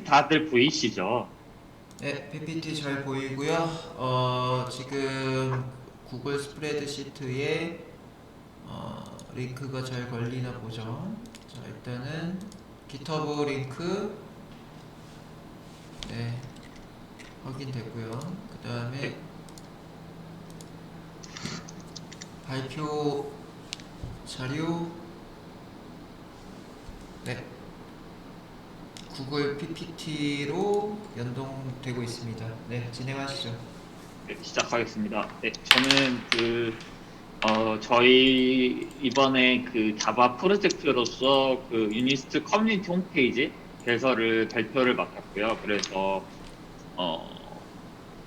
다들 보이시죠? 네, PPT 잘 보이고요. 지금 구글 스프레드시트에 링크가 잘 걸리나 보죠. 자, 일단은 GitHub 링크 네, 확인됐고요. 그 다음에 발표 자료 네, 구글 PPT로 연동되고 있습니다. 네, 진행하시죠. 네, 시작하겠습니다. 네, 저는 저희 이번에 그 자바 프로젝트로서 그 유니스트 커뮤니티 홈페이지 개설을 발표를 맡았고요. 그래서 어,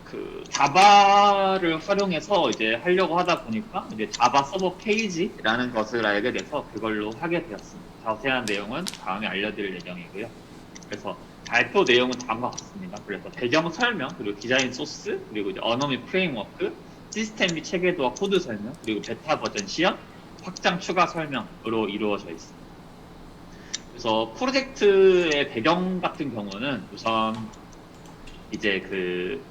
그 자바를 활용해서 이제 하려고 하다 보니까 이제 자바 서버 페이지라는 것을 알게 돼서 그걸로 하게 되었습니다. 자세한 내용은 다음에 알려드릴 예정이고요. 그래서 발표 내용은 다음과 같습니다. 그래서 배경 설명, 그리고 디자인 소스, 그리고 이제 언어 및 프레임워크, 시스템 및 체계도와 코드 설명, 그리고 베타 버전 시연, 확장 추가 설명으로 이루어져 있습니다. 그래서 프로젝트의 배경 같은 경우는 우선 이제 그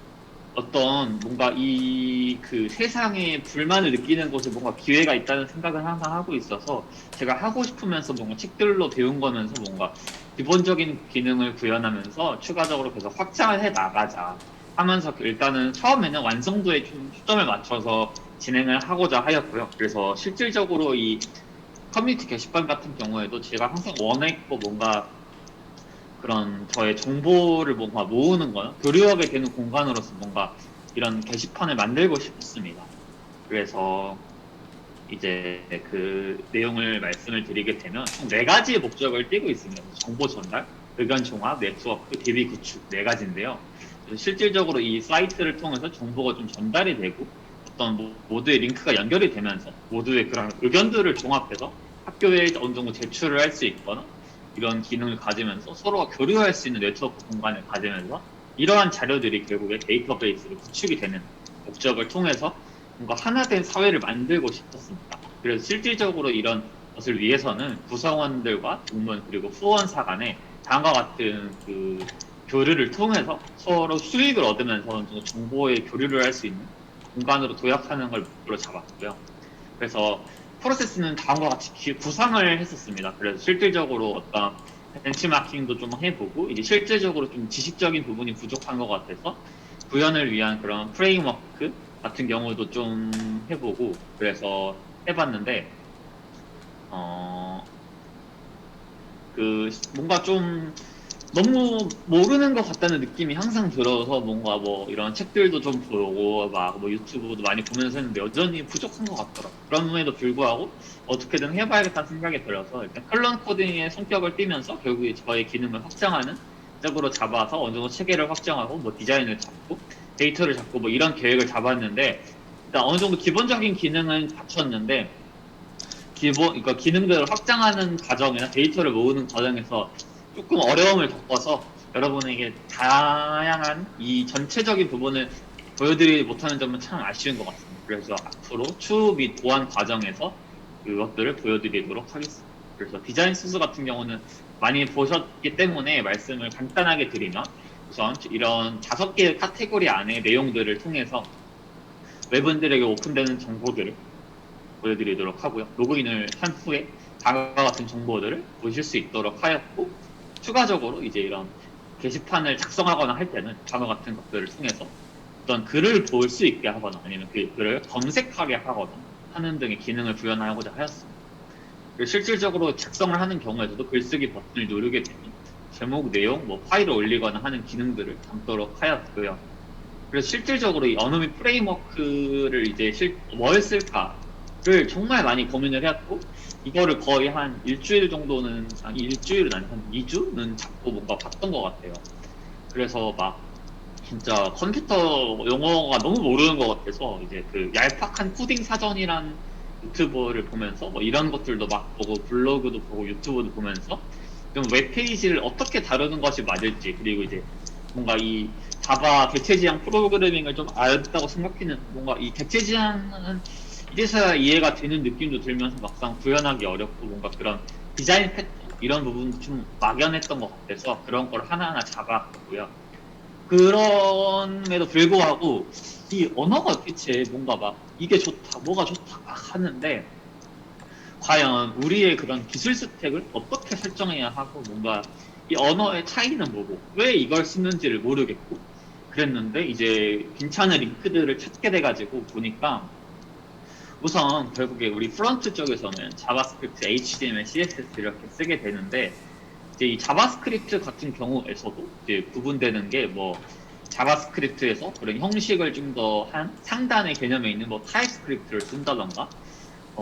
어떤 뭔가 이 그 세상에 불만을 느끼는 곳에 뭔가 기회가 있다는 생각을 항상 하고 있어서 제가 하고 싶으면서 뭔가 책들로 배운 거면서 뭔가 기본적인 기능을 구현하면서 추가적으로 계속 확장을 해 나가자 하면서 일단은 처음에는 완성도에 좀 초점을 맞춰서 진행을 하고자 하였고요. 그래서 실질적으로 이 커뮤니티 게시판 같은 경우에도 제가 항상 원했고 뭔가 그런 저의 정보를 뭔가 모으는 거나 교류하게 되는 공간으로서 뭔가 이런 게시판을 만들고 싶습니다. 그래서 이제 그 내용을 말씀을 드리게 되면 총 4가지의 목적을 띠고 있습니다. 정보 전달, 의견 종합, 네트워크, DB 구축 4가지인데요. 실질적으로 이 사이트를 통해서 정보가 좀 전달이 되고 어떤 모두의 링크가 연결이 되면서 모두의 그런 의견들을 종합해서 학교에 어느 정도 제출을 할 수 있거나 이런 기능을 가지면서 서로가 교류할 수 있는 네트워크 공간을 가지면서 이러한 자료들이 결국에 데이터베이스로 구축이 되는 목적을 통해서 뭔가 하나된 사회를 만들고 싶었습니다. 그래서 실질적으로 이런 것을 위해서는 구성원들과 동문 그리고 후원사 간에 다음과 같은 그 교류를 통해서 서로 수익을 얻으면서 정보의 교류를 할 수 있는 공간으로 도약하는 걸 목표로 잡았고요. 그래서 프로세스는 다음과 같이 구상을 했었습니다. 그래서 실질적으로 어떤 벤치마킹도 좀 해보고 이제 실질적으로 좀 지식적인 부분이 부족한 것 같아서 구현을 위한 그런 프레임워크 같은 경우도 좀 해보고 그래서 해봤는데 그 뭔가 좀 너무 모르는 것 같다는 느낌이 항상 들어서 뭔가 뭐 이런 책들도 좀 보고 막 뭐 유튜브도 많이 보면서 했는데 여전히 부족한 것 같더라고요. 그럼에도 불구하고 어떻게든 해봐야겠다는 생각이 들어서 일단 클런 코딩의 성격을 띠면서 결국에 저의 기능을 확장하는 쪽으로 잡아서 어느 정도 체계를 확장하고 뭐 디자인을 잡고 데이터를 잡고 뭐 이런 계획을 잡았는데 일단 어느 정도 기본적인 기능은 갖췄는데 그러니까 기능들을 확장하는 과정이나 데이터를 모으는 과정에서 조금 어려움을 겪어서 여러분에게 다양한 이 전체적인 부분을 보여드리지 못하는 점은 참 아쉬운 것 같습니다. 그래서 앞으로 추후 및 보완 과정에서 그것들을 보여드리도록 하겠습니다. 그래서 디자인 소스 같은 경우는 많이 보셨기 때문에 말씀을 간단하게 드리면 우선 이런 5개의 카테고리 안에 내용들을 통해서 외부인들에게 오픈되는 정보들을 보여드리도록 하고요. 로그인을 한 후에 다음과 같은 정보들을 보실 수 있도록 하였고 추가적으로 이제 이런 게시판을 작성하거나 할 때는 단어 같은 것들을 통해서 어떤 글을 볼 수 있게 하거나 아니면 그 글을 검색하게 하거나 하는 등의 기능을 구현하고자 하였습니다. 그리고 실질적으로 작성을 하는 경우에도 글쓰기 버튼을 누르게 되면 제목, 내용, 뭐 파일을 올리거나 하는 기능들을 담도록 하였고요. 그래서 실질적으로 이 언어 및 프레임워크를 이제 뭘 쓸까를 정말 많이 고민을 해왔고 이거를 거의 한 일주일 정도는 일주일은 아니 한 2주는 잡고 뭔가 봤던 것 같아요. 그래서 막 진짜 컴퓨터 용어가 너무 모르는 것 같아서 이제 그 얄팍한 코딩 사전이란 유튜브를 보면서 뭐 이런 것들도 막 보고 블로그도 보고 유튜브도 보면서 좀 웹페이지를 어떻게 다루는 것이 맞을지 그리고 이제 뭔가 이 자바 객체 지향 프로그래밍을 좀 알았다고 생각하는 뭔가 이 객체 지향은 이제서야 이해가 되는 느낌도 들면서 막상 구현하기 어렵고 뭔가 그런 디자인 패턴 이런 부분 좀 막연했던 것 같아서 그런 걸 하나하나 잡아갔고요. 그럼에도 불구하고 이 언어가 대체 뭔가 막 이게 좋다, 뭐가 좋다 막 하는데 과연 우리의 그런 기술 스택을 어떻게 설정해야 하고 뭔가 이 언어의 차이는 뭐고 왜 이걸 쓰는지를 모르겠고 그랬는데 이제 괜찮은 링크들을 찾게 돼가지고 보니까 우선 결국에 우리 프론트 쪽에서는 자바스크립트, HTML, CSS 이렇게 쓰게 되는데 이제 이 자바스크립트 같은 경우에서도 이제 구분되는 게 뭐 자바스크립트에서 그런 형식을 좀 더 한 상단의 개념에 있는 뭐 타입스크립트를 쓴다던가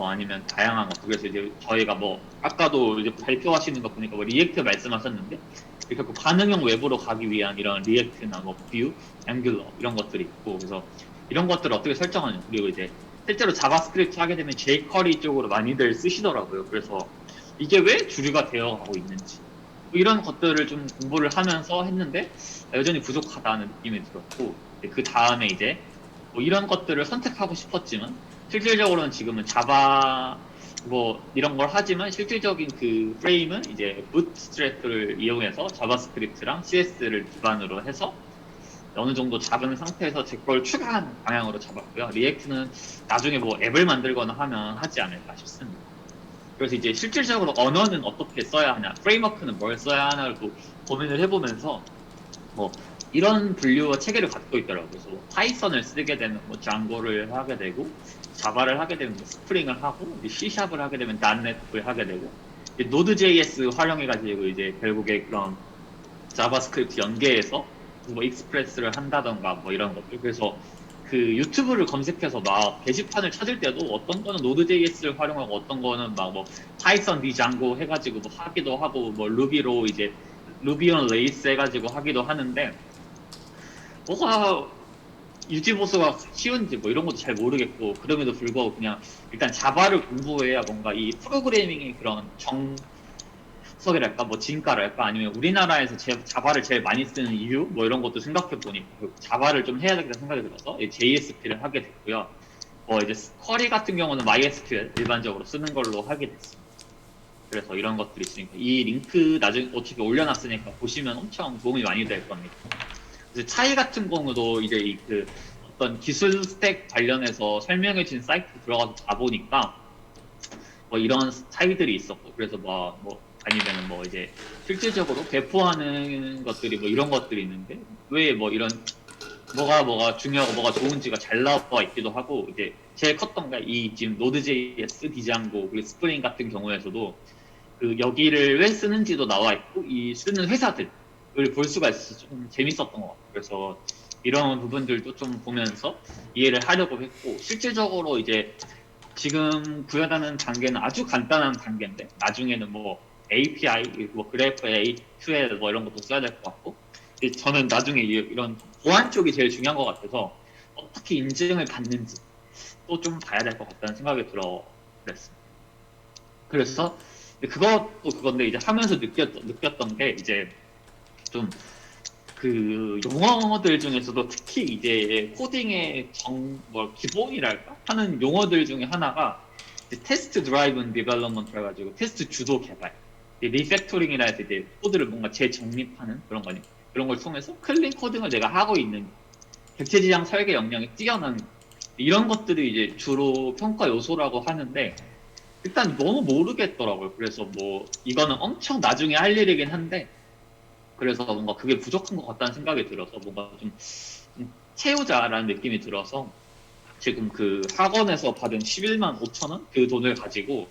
아니면 다양한 것. 그래서 이제 저희가 뭐 아까도 이제 발표하시는 거 보니까 뭐 리액트 말씀하셨는데 결국 반응형 웹으로 가기 위한 이런 리액트나 뭐 뷰, 앵귤러 이런 것들이 있고 그래서 이런 것들을 어떻게 설정하냐. 그리고 이제 실제로 자바스크립트 하게 되면 jQuery 쪽으로 많이들 쓰시더라고요. 그래서 이게 왜 주류가 되어가고 있는지 뭐 이런 것들을 좀 공부를 하면서 했는데 여전히 부족하다는 느낌이 들었고 그 다음에 이제 뭐 이런 것들을 선택하고 싶었지만 실질적으로는 지금은 자바 뭐 이런 걸 하지만 실질적인 그 프레임은 이제 부트스트랩을 이용해서 자바스크립트랑 CS를 기반으로 해서 어느 정도 잡은 상태에서 제 걸 추가한 방향으로 잡았고요. 리액트는 나중에 뭐 앱을 만들거나 하면 하지 않을까 싶습니다. 그래서 이제 실질적으로 언어는 어떻게 써야 하냐, 프레임워크는 뭘 써야 하나를 또 고민을 해보면서 뭐 이런 분류와 체계를 갖고 있더라고요. 그래서 뭐 파이썬을 쓰게 되면 뭐 장고를 하게 되고 자바를 하게 되면 뭐 스프링을 하고 C샵을 하게 되면 닷넷을 하게 되고 노드.js 활용해가지고 이제 결국에 그런 자바스크립트 연계해서 뭐 익스프레스를 한다던가 뭐 이런 것들. 그래서 그 유튜브를 검색해서 막 게시판을 찾을 때도 어떤 거는 노드.js를 활용하고 어떤 거는 막 뭐 파이썬 디장고 해가지고 뭐 하기도 하고 뭐 루비로 이제 루비 온 레이스 해가지고 하기도 하는데 뭐가 유지 보수가 쉬운지 뭐 이런 것도 잘 모르겠고 그럼에도 불구하고 그냥 일단 자바를 공부해야 뭔가 이 프로그래밍의 그런 정석이랄까 뭐 진가랄까 아니면 우리나라에서 자바를 제일 많이 쓰는 이유 뭐 이런 것도 생각해 보니까 자바를 좀 해야 되겠다 생각이 들어서 JSP를 하게 됐고요. 뭐 이제 쿼리 같은 경우는 MySQL 일반적으로 쓰는 걸로 하게 됐습니다. 그래서 이런 것들이 있으니까 이 링크 나중에 어차피 올려놨으니까 보시면 엄청 도움이 많이 될 겁니다. 그래서 차이 같은 경우도 이제 그 어떤 기술 스택 관련해서 설명해진 사이트 들어가서 봐보니까 뭐 이런 차이들이 있었고 그래서 뭐 아니면 뭐 이제 실질적으로 배포하는 것들이 뭐 이런 것들이 있는데 왜 뭐 이런 뭐가 중요하고 뭐가 좋은지가 잘 나와 있기도 하고 이제 제일 컸던 게 이 지금 노드.js, 디장고 그리고 스프링 같은 경우에서도 그 여기를 왜 쓰는지도 나와 있고 이 쓰는 회사들을 볼 수가 있어서 좀 재밌었던 것 같아요. 그래서 이런 부분들도 좀 보면서 이해를 하려고 했고 실질적으로 이제 지금 구현하는 단계는 아주 간단한 단계인데 나중에는 뭐 API, 뭐 그래프 A2L 뭐 이런 것도 써야 될 것 같고 저는 나중에 이런 보안 쪽이 제일 중요한 것 같아서 어떻게 인증을 받는지 또 좀 봐야 될 것 같다는 생각이 들어 그랬습니다. 그래서 그것도 그건데 이제 하면서 느꼈던 게 이제 좀 그 용어들 중에서도 특히 이제 코딩의 뭐 기본이랄까 하는 용어들 중에 하나가 테스트 드라이브는 디벨롭먼트 해가지고 테스트 주도 개발, 리팩토링이라 해서 이제 코드를 뭔가 재정립하는 그런 거니 그런 걸 통해서 클린 코딩을 내가 하고 있는 객체 지향 설계 역량이 뛰어난 이런 것들이 이제 주로 평가 요소라고 하는데 일단 너무 모르겠더라고요. 그래서 뭐 이거는 엄청 나중에 할 일이긴 한데 그래서 뭔가 그게 부족한 것 같다는 생각이 들어서 뭔가 좀 채우자라는 느낌이 들어서 지금 그 학원에서 받은 11만 5천 원 그 돈을 가지고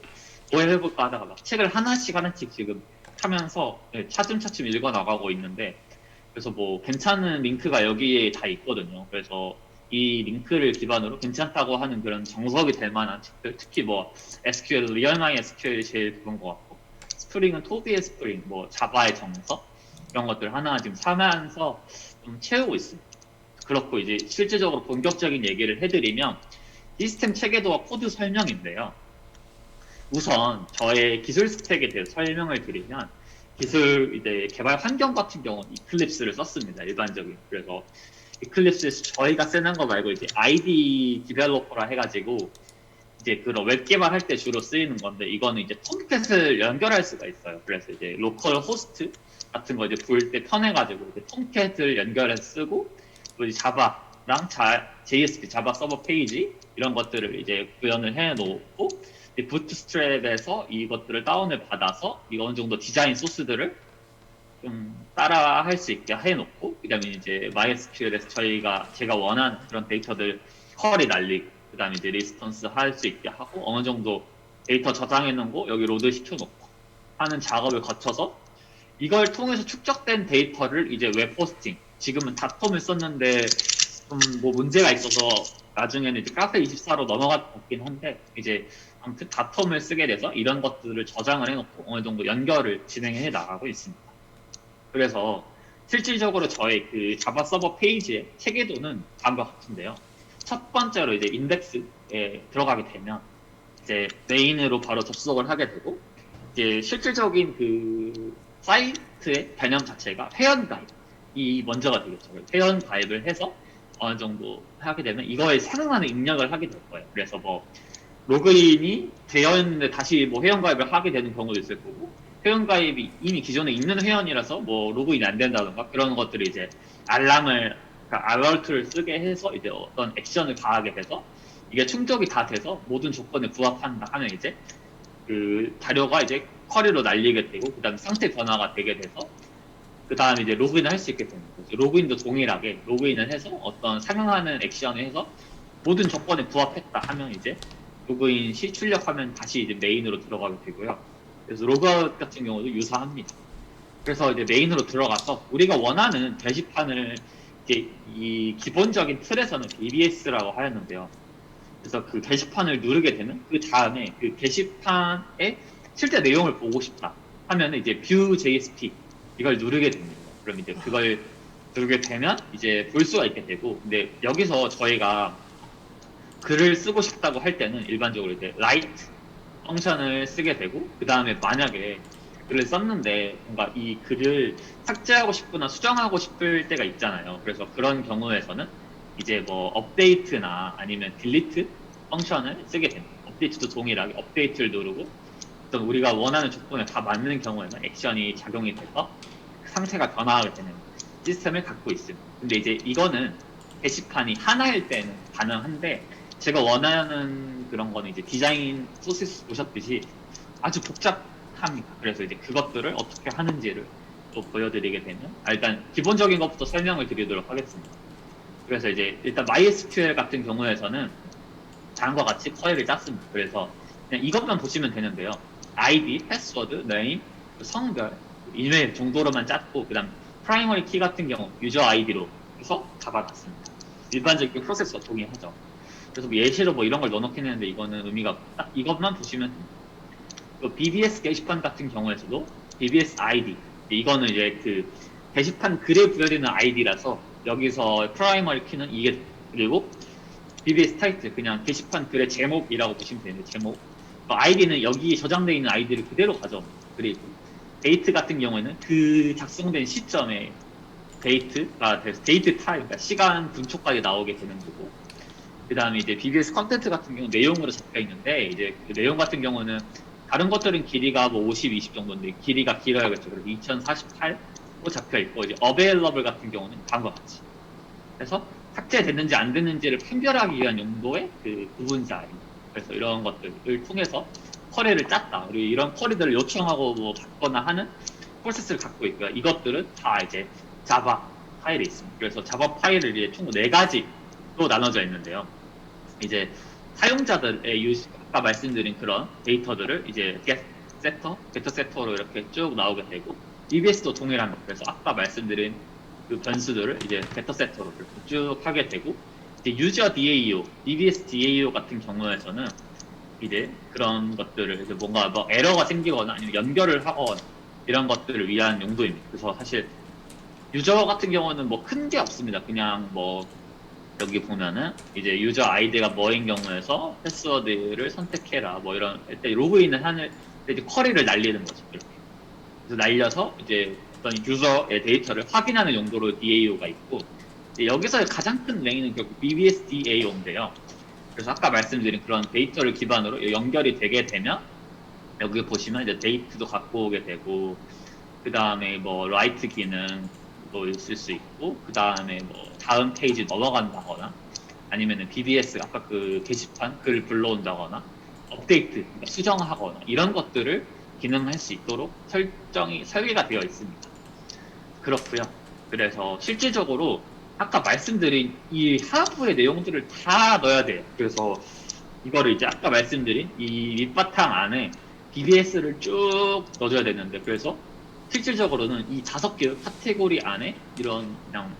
뭐 해볼까 하다가 막 책을 하나씩 지금 하면서 차츰차츰 읽어 나가고 있는데 그래서 뭐 괜찮은 링크가 여기에 다 있거든요. 그래서 이 링크를 기반으로 괜찮다고 하는 그런 정석이 될 만한 책들 특히 뭐 SQL, RealMySQL이 제일 그런 것 같고 스프링은 토비의 스프링, 뭐 자바의 정석 이런 것들 하나 지금 사면서 좀 채우고 있습니다. 그렇고 이제 실질적으로 본격적인 얘기를 해드리면 시스템 체계도와 코드 설명인데요. 우선 저의 기술 스택에 대해서 설명을 드리면 기술 이제 개발 환경 같은 경우는 이클립스를 썼습니다. 일반적인. 그래서 이클립스에서 저희가 쓰는 거 말고 이제 ID 디벨로퍼라 해가지고 이제 그런 웹 개발할 때 주로 쓰이는 건데 이거는 이제 톰캣을 연결할 수가 있어요. 그래서 이제 로컬 호스트 같은 거 이제 부을 때 편해가지고 이제 톰캣을 연결해서 쓰고 또 이제 자바랑 JSP 자바 서버 페이지 이런 것들을 이제 구현을 해놓고 부트스트랩에서 이것들을 다운을 받아서 이 어느 정도 디자인 소스들을 좀 따라 할 수 있게 해놓고 그다음에 이제 MySQL에서 제가 원하는 그런 데이터들 쿼리 날리고 그다음에 이제 리스폰스 할 수 있게 하고 어느 정도 데이터 저장해 놓은 거 여기 로드 시켜놓고 하는 작업을 거쳐서 이걸 통해서 축적된 데이터를 이제 웹 호스팅 지금은 닷컴을 썼는데 좀 뭐 문제가 있어서 나중에는 이제 카페24로 넘어갈 것 같긴 한데 이제 아무튼 닷컴을 쓰게 돼서 이런 것들을 저장을 해놓고 어느 정도 연결을 진행해 나가고 있습니다. 그래서 실질적으로 저의 그 자바 서버 페이지의 체계도는 다음과 같은데요. 첫 번째로 이제 인덱스에 들어가게 되면 이제 메인으로 바로 접속을 하게 되고 이제 실질적인 그 사이트의 개념 자체가 회원 가입이 먼저가 되겠죠. 회원 가입을 해서 어느 정도 하게 되면 이거에 상응하는 입력을 하게 될 거예요. 그래서 뭐 로그인이 되어 있는데 다시 뭐 회원 가입을 하게 되는 경우도 있을 거고 회원 가입이 이미 기존에 있는 회원이라서 뭐 로그인이 안 된다던가 그런 것들이 이제 알람을 그러니까 알러트를 쓰게 해서 이제 어떤 액션을 가하게 돼서 이게 충족이 다 돼서 모든 조건에 부합한다 하면 이제 그 자료가 이제 쿼리로 날리게 되고 그다음에 상태 변화가 되게 돼서 그 다음에 이제 로그인을 할 수 있게 되는 거죠. 로그인도 동일하게 로그인을 해서 어떤 상응하는 액션을 해서 모든 조건에 부합했다 하면 이제 로그인 시 출력하면 다시 이제 메인으로 들어가게 되고요. 그래서 로그아웃 같은 경우도 유사합니다. 그래서 이제 메인으로 들어가서 우리가 원하는 게시판을 이제 이 기본적인 틀에서는 BBS라고 하였는데요. 그래서 그 게시판을 누르게 되면 그 다음에 그 게시판의 실제 내용을 보고 싶다 하면 이제 View JSP 이걸 누르게 됩니다. 그럼 이제 그걸 누르게 되면 이제 볼 수가 있게 되고 근데 여기서 저희가 글을 쓰고 싶다고 할 때는 일반적으로 이제 write 펑션을 쓰게 되고 그 다음에 만약에 글을 썼는데 뭔가 이 글을 삭제하고 싶거나 수정하고 싶을 때가 있잖아요. 그래서 그런 경우에서는 이제 뭐 업데이트나 아니면 딜리트 펑션을 쓰게 됩니다. 업데이트도 동일하게 업데이트를 누르고 어떤 우리가 원하는 조건에 다 맞는 경우에는 액션이 작용이 돼서 상태가 변화하게 되는 시스템을 갖고 있습니다. 근데 이제 이거는 게시판이 하나일 때는 가능한데 제가 원하는 그런 거는 이제 디자인 소스 보셨듯이 아주 복잡합니다. 그래서 이제 그것들을 어떻게 하는지를 또 보여드리게 되면 일단 기본적인 것부터 설명을 드리도록 하겠습니다. 그래서 이제 일단 MySQL 같은 경우에서는 다음과 같이 쿼리를 짰습니다. 그래서 그냥 이것만 보시면 되는데요. ID, 패스워드, 네임, 성별, 이메일 정도로만 짰고 그다음 프라이머리 키 같은 경우 유저 아이디로 해서 잡아놨습니다. 일반적인 프로세스와 동의하죠. 그래서 뭐 예시로 뭐 이런 걸 넣어놓긴 했는데 이거는 의미가 없다. 이것만 보시면 됩니다. 또 BBS 게시판 같은 경우에서도 BBS ID 이거는 이제 그 게시판 글에 부여되는 아이디라서 여기서 프라이머리 키는 이게 그리고 BBS 타이틀 그냥 게시판 글의 제목이라고 보시면 되는데 제목 아이디는 여기 저장되어 있는 아이디를 그대로 가져옵니다. 그리고 데이트 같은 경우에는 그 작성된 시점에 데이트가 돼서 데이트 타임 그러니까 시간 분초까지 나오게 되는 거고 그 다음에 이제 BBS 컨텐트 같은 경우는 내용으로 잡혀 있는데 이제 그 내용 같은 경우는 다른 것들은 길이가 뭐 50, 20 정도인데 길이가 길어야겠죠. 그래서 2048로 잡혀 있고 이제 available 같은 경우는 다음과 같이 그래서 삭제됐는지 안 됐는지를 판별하기 위한 용도의 그 구분자입니다. 그래서 이런 것들을 통해서 쿼리를 짰다. 그리고 이런 쿼리들을 요청하고 뭐 받거나 하는 프로세스를 갖고 있고요. 이것들은 다 이제 자바 파일에 있습니다. 그래서 자바 파일을 이제 총 4가지로 나눠져 있는데요. 이제 사용자들의 아까 말씀드린 그런 데이터들을 이제 get 세터, 게터 세터로 이렇게 쭉 나오게 되고 BBS도 동일합니다. 그래서 아까 말씀드린 그 변수들을 이제 게터 세터로 이렇게 쭉 하게 되고 이제 유저 DAO, BBS DAO 같은 경우에서는 이제 그런 것들을 이제 뭔가 뭐 에러가 생기거나 아니면 연결을 하거나 이런 것들을 위한 용도입니다. 그래서 사실 유저 같은 경우는 뭐 큰 게 없습니다. 그냥 뭐 여기 보면은 이제 유저 아이디가 뭐인 경우에서 패스워드를 선택해라 뭐 이런 때 로그인을 하는 이제 쿼리를 날리는 거죠. 이렇게. 그래서 날려서 이제 어떤 유저의 데이터를 확인하는 용도로 DAO가 있고 여기서 가장 큰 메인은 결국 BBS DAO인데요. 그래서 아까 말씀드린 그런 데이터를 기반으로 연결이 되게 되면 여기 보시면 이제 데이트도 갖고 오게 되고, 그 다음에 뭐 라이트 기능도 있을 수 있고, 그 다음에 뭐 다음 페이지 넘어간다거나, 아니면은 BBS 아까 그 게시판 글을 불러온다거나, 업데이트 그러니까 수정하거나 이런 것들을 기능할 수 있도록 설계가 되어 있습니다. 그렇고요. 그래서 실질적으로 아까 말씀드린 이 하부의 내용들을 다 넣어야 돼요. 그래서 이거를 이제 아까 말씀드린 이 밑바탕 안에 BBS를 쭉 넣어줘야 되는데, 그래서 실질적으로는 이 5개의 카테고리 안에 이런 그냥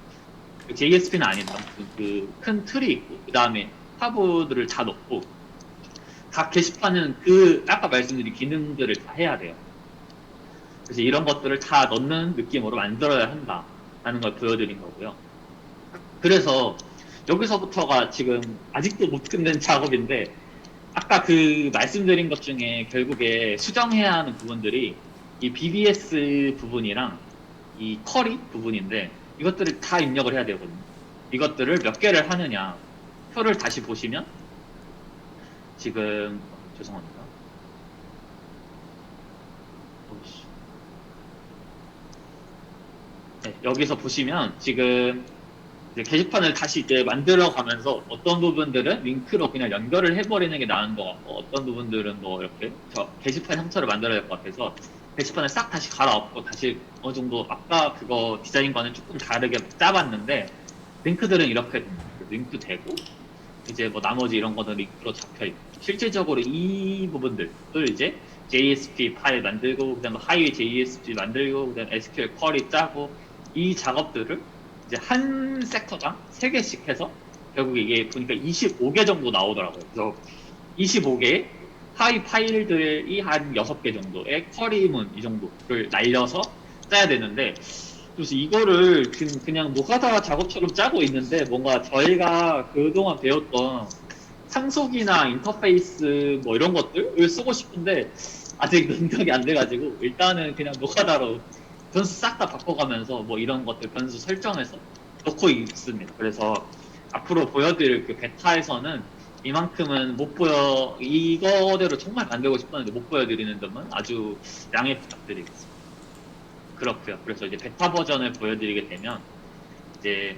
JSP는 아니다. 그 큰 틀이 있고, 그 다음에 하부들을 다 넣고, 각 게시판은 그 아까 말씀드린 기능들을 다 해야 돼요. 그래서 이런 것들을 다 넣는 느낌으로 만들어야 한다라는 걸 보여드린 거고요. 그래서 여기서부터가 지금 아직도 못 끝낸 작업인데, 아까 그 말씀드린 것 중에 결국에 수정해야 하는 부분들이 이 BBS 부분이랑 이 쿼리 부분인데, 이것들을 다 입력을 해야 되거든요. 이것들을 몇 개를 하느냐, 표를 다시 보시면 지금 죄송합니다. 네, 여기서 보시면 지금 이제 게시판을 다시 이제 만들어 가면서 어떤 부분들은 링크로 그냥 연결을 해버리는 게 나은 것 같고, 어떤 부분들은 뭐 이렇게 저 게시판 형태로 만들어야 될 것 같아서 게시판을 싹 다시 갈아엎고 다시 어느 정도 아까 그거 디자인과는 조금 다르게 짜봤는데, 링크들은 이렇게 링크 되고, 이제 뭐 나머지 이런 거는 링크로 잡혀 있고, 실질적으로 이 부분들을 이제 JSP 파일 만들고, 그다음에 하이웨이 JSP 만들고, 그다음에 SQL 쿼리 짜고, 이 작업들을 이제 한 섹터당 3개씩 해서 결국 이게 보니까 25개 정도 나오더라고요. 그래서 25개의 하위 파일들이 한 6개 정도의 쿼리문 이 정도를 날려서 짜야 되는데, 그래서 이거를 지금 그냥 노가다 작업처럼 짜고 있는데, 뭔가 저희가 그동안 배웠던 상속이나 인터페이스 뭐 이런 것들을 쓰고 싶은데 아직 능력이 안 돼가지고, 일단은 그냥 노가다로 변수 싹 다 바꿔가면서 뭐 이런 것들 변수 설정해서 넣고 있습니다. 그래서 앞으로 보여드릴 그 베타에서는 이만큼은 못 보여, 이거대로 정말 만들고 싶었는데 못 보여드리는 점은 아주 양해 부탁드리겠습니다. 그렇고요. 그래서 이제 베타 버전을 보여드리게 되면 이제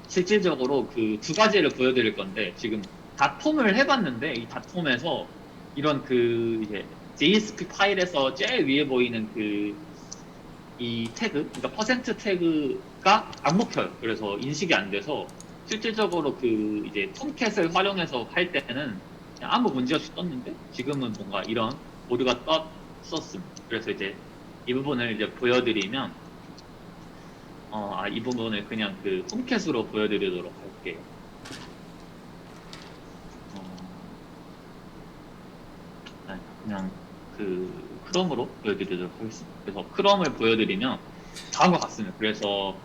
실질적으로 그 2가지를 보여드릴 건데, 지금 다톰을 해봤는데 이 다톰에서 이런 그 이제 JSP 파일에서 제일 위에 보이는 그 이 태그, 그러니까 퍼센트 태그가 안 먹혀요. 그래서 인식이 안 돼서 실질적으로 그 이제 톰캣을 활용해서 할 때는 그냥 아무 문제 없이 떴는데, 지금은 뭔가 이런 오류가 떴었습니다. 그래서 이제 이 부분을 이제 보여드리면 이 부분을 그냥 그 톰캣으로 보여드리도록 할게요. 그냥 그 크롬으로 보여드리도록 하겠습니다. 그래서 크롬을 보여드리면 다음과 같습니다. 그래서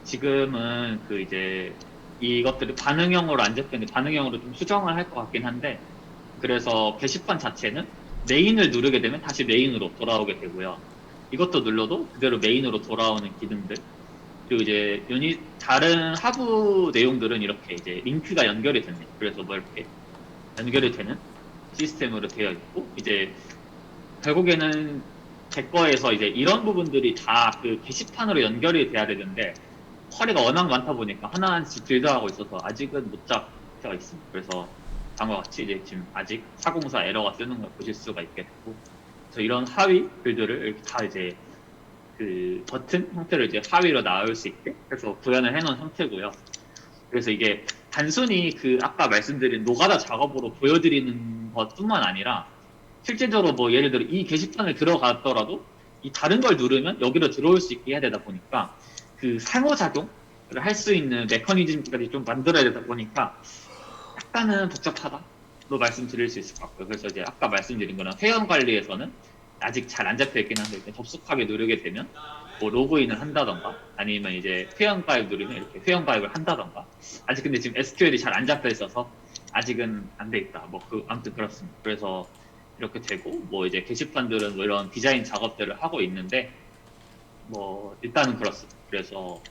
지금은 그 이제 이것들이 반응형으로 안 잡혔는데 반응형으로 좀 수정을 할 것 같긴 한데, 그래서 게시판 자체는 메인을 누르게 되면 다시 메인으로 돌아오게 되고요. 이것도 눌러도 그대로 메인으로 돌아오는 기능들, 그리고 이제 다른 하부 내용들은 이렇게 이제 링크가 연결이 됩니다. 그래서 뭐 이렇게 연결이 되는 시스템으로 되어 있고, 이제 결국에는 제 거에서 이제 이런 부분들이 다 그 게시판으로 연결이 돼야 되는데, 쿼리가 워낙 많다 보니까 하나하나씩 빌드하고 있어서 아직은 못 잡혀 있습니다. 그래서 다음과 같이 이제 지금 아직 404 에러가 뜨는 걸 보실 수가 있게 되고, 그래서 이런 하위 빌드를 이렇게 다 이제 그 버튼 형태로 이제 하위로 나올 수 있게 해서 구현을 해놓은 상태고요. 그래서 이게 단순히 그 아까 말씀드린 노가다 작업으로 보여드리는 것뿐만 아니라, 실제적으로 뭐 예를 들어 이 게시판을 들어갔더라도 이 다른 걸 누르면 여기로 들어올 수 있게 해야 되다 보니까 그 상호작용을 할 수 있는 메커니즘까지 좀 만들어야 되다 보니까 약간은 복잡하다로 말씀드릴 수 있을 것 같고요. 그래서 이제 아까 말씀드린 거는 회원 관리에서는 아직 잘 안 잡혀 있긴 한데, 접속하게 누르게 되면 뭐 로그인을 한다던가, 아니면 이제 회원 가입 누르면 이렇게 회원 가입을 한다던가, 아직 근데 지금 SQL이 잘 안 잡혀 있어서 아직은 안 돼 있다. 뭐 아무튼 그렇습니다. 그래서 이렇게 되고, 뭐 이제 게시판들은 뭐 이런 디자인 작업들을 하고 있는데, 뭐 일단은 그렇습니다. 그래서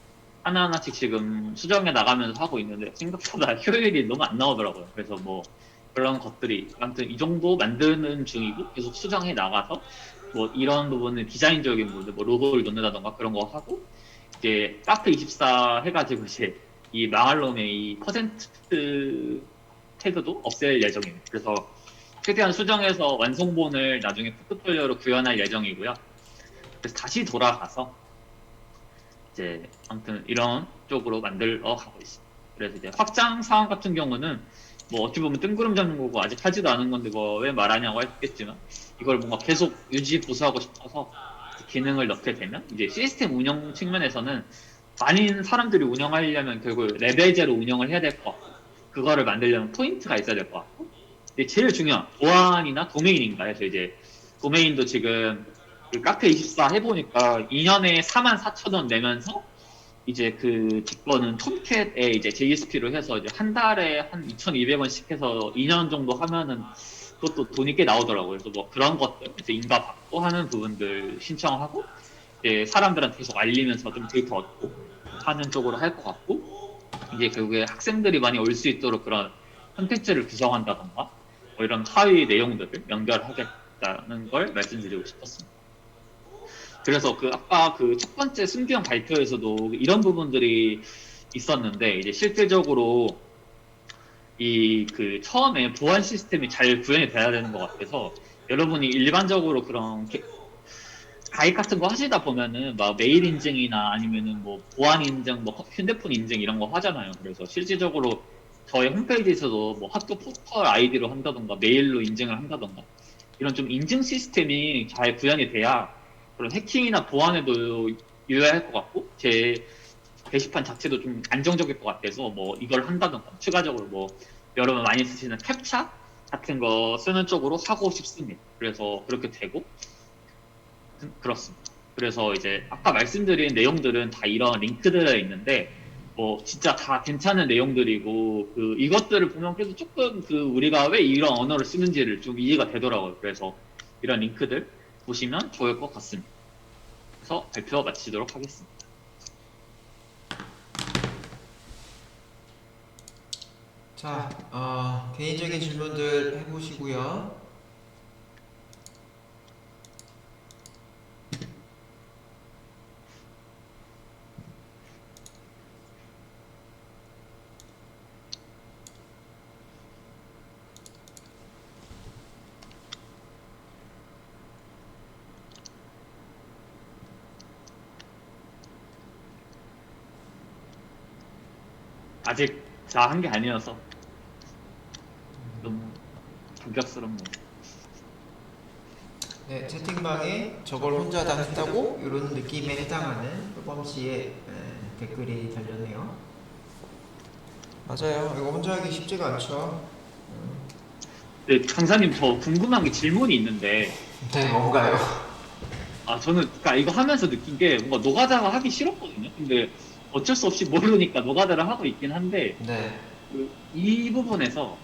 하나하나씩 지금 수정해 나가면서 하고 있는데 생각보다 효율이 너무 안 나오더라고요. 그래서 뭐 그런 것들이 아무튼 이 정도 만드는 중이고 계속 수정해 나가서 뭐 이런 부분은 디자인적인 부분, 뭐 로고를 넣는다던가 그런 거 하고 이제 카페24 해가지고 이제 이 망할 놈의 이 퍼센트 태그도 없앨 예정입니다. 그래서 최대한 수정해서 완성본을 나중에 포트폴리오로 구현할 예정이고요. 그래서 다시 돌아가서 이제 아무튼 이런 쪽으로 만들어 가고 있습니다. 그래서 이제 확장 사항 같은 경우는 뭐 어찌 보면 뜬구름 잡는 거고 아직 하지도 않은 건데 뭐 왜 말하냐고 했겠지만 이걸 뭔가 계속 유지 보수하고 싶어서 기능을 넣게 되면 이제 시스템 운영 측면에서는 많은 사람들이 운영하려면 결국 레벨제로 운영을 해야 될 것 같고 그거를 만들려면 포인트가 있어야 될 것 같고 근데 제일 중요한 보안이나 도메인인가 해서 이제 도메인도 지금 그 카페24 해보니까 2년에 44,000원 내면서 이제 그 직권은 톰캣에 이제 JSP로 해서 이제 한 달에 한 2,200원씩 해서 2년 정도 하면은 그것도 돈이 꽤 나오더라고요. 그래서 뭐 그런 것들, 그래서 인가 받고 하는 부분들 신청하고 이제 사람들한테 계속 알리면서 좀 데이터 얻고 하는 쪽으로 할 것 같고 이제 결국에 학생들이 많이 올 수 있도록 그런 콘텐츠를 구성한다던가 뭐 이런 하위 내용들을 연결하겠다는 걸 말씀드리고 싶었습니다. 그래서 그 아까 그 첫 번째 순기형 발표에서도 이런 부분들이 있었는데 이제 실질적으로 이 그 처음에 보안 시스템이 잘 구현이 돼야 되는 것 같아서 여러분이 일반적으로 그런 가입 같은 거 하시다 보면은 막 메일 인증이나 아니면은 뭐 보안 인증, 뭐 휴대폰 인증 이런 거 하잖아요. 그래서 실질적으로 저희 홈페이지에서도 뭐 학교 포털 아이디로 한다던가 메일로 인증을 한다던가 이런 좀 인증 시스템이 잘 구현이 돼야 그런 해킹이나 보안에도 유효할 것 같고 제 게시판 자체도 좀 안정적일 것 같아서 뭐 이걸 한다던가 추가적으로 뭐 여러분 많이 쓰시는 캡차 같은 거 쓰는 쪽으로 하고 싶습니다. 그래서 그렇게 되고 그렇습니다. 그래서 이제 아까 말씀드린 내용들은 다 이런 링크들에 있는데 뭐 진짜 다 괜찮은 내용들이고 그 이것들을 보면 그래도 조금 그 우리가 왜 이런 언어를 쓰는지를 좀 이해가 되더라고요. 그래서 이런 링크들 보시면 좋을 것 같습니다. 그래서 발표 마치도록 하겠습니다. 자, 개인적인 질문들 해보시고요. 아직 다 한 게 아니어서 너무 감격스럽네요. 네, 채팅방에 저걸 혼자 다 했다고 이런 느낌에 해당하는 표범씨의 댓글이 달렸네요. 맞아요. 이거 혼자 하기 쉽지가 않죠. 네, 강사님 저 궁금한 게 질문이 있는데 네, 뭔가요? 아 저는 그러니까 이거 하면서 느낀 게 뭔가 노가다가 하기 싫었거든요. 근데 어쩔 수 없이 모르니까 노가다를 하고 있긴 한데 네. 이 부분에서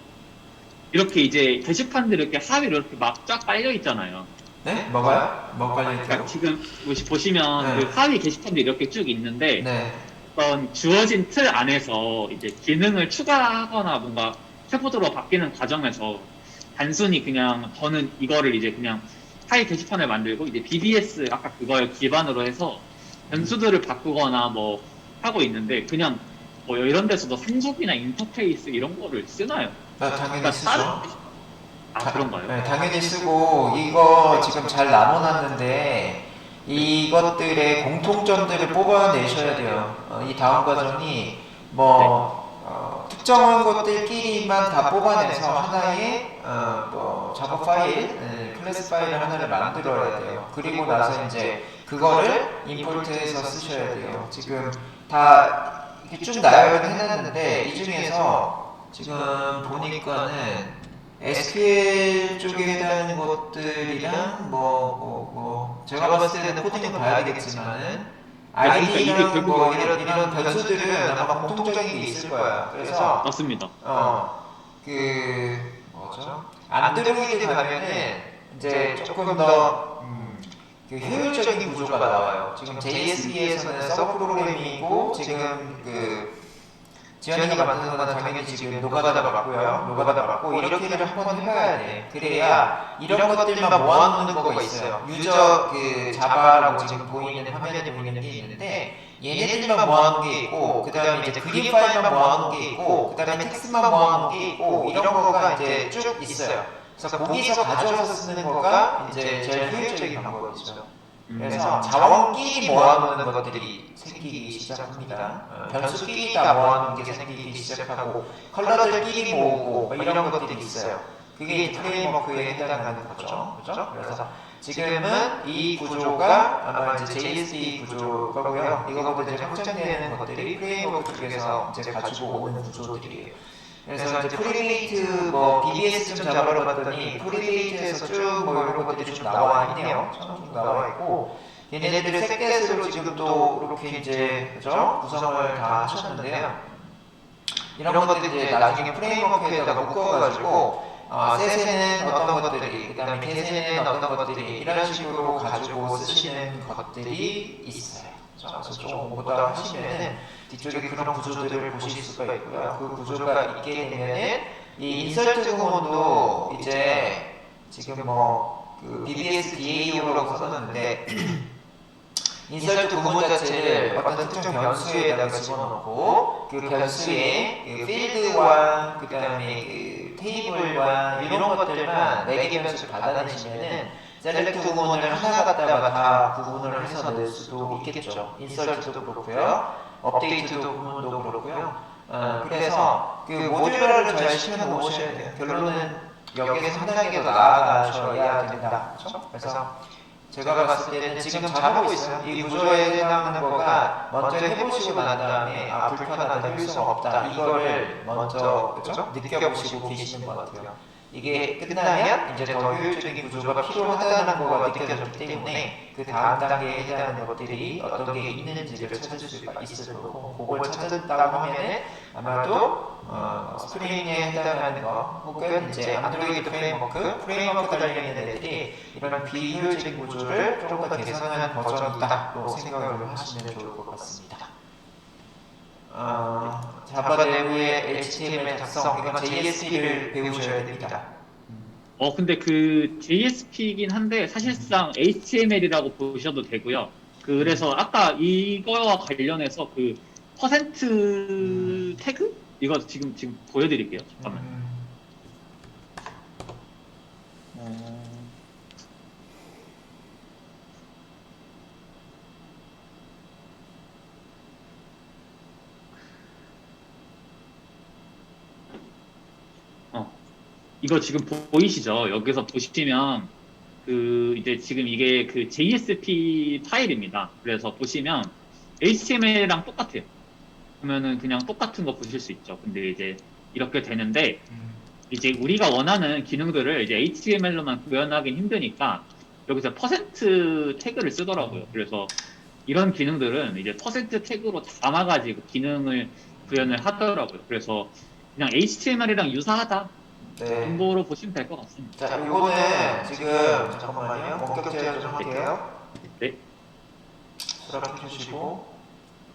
이렇게 이제 게시판들이 이렇게 하위로 이렇게 막 쫙 깔려 있잖아요. 네? 뭐가요? 뭐 그러니까 깔려있다고? 지금 보시면 네. 그 하위 게시판들이 이렇게 쭉 있는데 네. 어떤 주어진 틀 안에서 이제 기능을 추가하거나 뭔가 탭보드로 바뀌는 과정에서 단순히 그냥 저는 이거를 이제 그냥 하위 게시판을 만들고 이제 BBS 아까 그걸 기반으로 해서 변수들을 바꾸거나 뭐 하고 있는데 그냥 뭐 이런 데서도 상속이나 인터페이스 이런 거를 쓰나요? 당연히 쓰죠. 그런가요? 네, 당연히 쓰고 이거 지금 잘 나눠놨는데 이것들의 공통점들을 뽑아내셔야 돼요. 이 다음 과정이 뭐 특정한 것들끼리만 다 뽑아내서 하나의 뭐 작업 파일, 클래스 파일 하나를 만들어야 돼요. 그리고 나서 이제 그거를 임포트해서 쓰셔야 돼요. 지금 다 이렇게 쭉 나열을 해놨는데 이 중에서 지금 보니까는 SQL 쪽에 해당하는 것들이랑 제가 봤을 때는 코딩을 봐야 되겠지만은 ID랑 뭐 이런 변수들은 아마 공통적인 게 있을 거야. 그래서 맞습니다. 뭐죠? 안드로이드 가면은 이제 조금 더 그 효율적인 구조가 나와요. 지금 JSP에서는 서브 프로그래밍이고 지금 그 지현이가 만드는 거는 당연히 지금 노가다가 맞고요. 노가다가 맞고 이렇게를 한번 해봐야 돼. 그래야 이런 것들만 모아놓는 거가 있어요. 유저 그 자바라고 지금 보이는 화면에 보이는 게 있는데 얘네들만 모아놓은 게 있고 그 다음에 이제 그림 파일만 모아놓은 게 있고 그 다음에 텍스트만 모아놓은 게 있고 이런 거가 이제 쭉 있어요. 그래서 거기서 가져와서 쓰는 거가 이제 제일 효율적인 방법이죠. 그래서 자원끼리 모아놓는 것들이 생기기 시작합니다. 변수끼리 모아놓는 게 생기기 시작하고 컬러들끼리 모으고 뭐 이런 것들이 있어요. 그게 프레임워크에 해당하는 거죠. 그죠? 그래서 지금은 이 구조가 아마 이제 JSP 구조일 거고요. 이거보다 이제 확장되는 것들이 프레임워크 쪽에서 이제 가지고 오는 구조들이에요. 그래서 이제 프리메이트 뭐 BBS 좀 잡아봤더니 프리메이트에서 쭉 뭐 이런 것들이 좀 나와 있네요. 좀 나와 있고 얘네들을 셋겟으로 지금 또 이렇게 이제 그죠? 구성을 다 하셨는데요. 이런 것들이 이제 나중에 프레임워크에다가 묶어가지고 셋에는 어떤 것들이 그다음에 겟에는 어떤 것들이 이런 식으로 가지고 쓰시는 것들이 있어요. 그래서 좀 보다 하시면은 뒤쪽에 그런 구조들을 보실 수가 있고요. 그 구조가 있게 되면은 이 인설트 구문도 이제 지금 뭐그 BBS DAO라고 써놨는데 인설트 구문 자체를 어떤 특정 변수에다가 집어넣고 그 변수에 그 필드와 그 다음에 그 테이블과 이런 것들만 4개 변수를 받아내시면은 셀렉트 구문을 하나 갖다가 다 구분을 해서 낼 수도 있겠죠. 인설트도 그렇고요. 업데이트도 구문도 그렇고요. 그래서 그 모듈러를 잘 시켜 놓으셔야 돼요. 결론은 여기에서 한 단계 더 나아가셔야 된다. 그렇죠? 그래서 제가 봤을 때는 지금 잘하고 있어요. 이 구조에 해당하는 거가 먼저 해보시고 난 다음에 불편하다, 효율성 없다 이거를 먼저 그죠? 느껴보시고 계시는 것 같아요. 이게 끝나면 이제 더 효율적인 구조가 필요하다는 거가 느껴졌기 때문에 그 다음 단계에 해당하는 것들이 어떤 게 있는지를 찾을 수가 있을 거고 그걸 찾았다고 하면은 아마도 스프링에 해당하는 거 혹은 이제 안드로이드 프레임워크 달리는 애들이 이런 비효율적인 구조를 조금 더 개선한 버전이다로 생각을 하시면 좋을 것 같습니다. 자바 내부의 HTML 작성, 이건 JSP를 배우셔야 됩니다. 근데 그 JSP이긴 한데 사실상 HTML이라고 보셔도 되고요. 그래서 아까 이거와 관련해서 그 퍼센트 태그? 이거 지금 보여드릴게요. 잠깐만. 이거 지금 보이시죠? 여기서 보시면 그 이제 지금 이게 그 JSP 파일입니다. 그래서 보시면 HTML이랑 똑같아요. 그러면은 그냥 똑같은 거 보실 수 있죠. 근데 이제 이렇게 되는데 이제 우리가 원하는 기능들을 이제 HTML로만 구현하긴 힘드니까 여기서 퍼센트 태그를 쓰더라고요. 그래서 이런 기능들은 이제 퍼센트 태그로 담아가지고 기능을 구현을 하더라고요. 그래서 그냥 HTML이랑 유사하다 정도로 보시면 될 것 같습니다. 자, 요거는 지금 잠깐만요. 원격 제어 좀 할게요. 네. 수락해 주시고.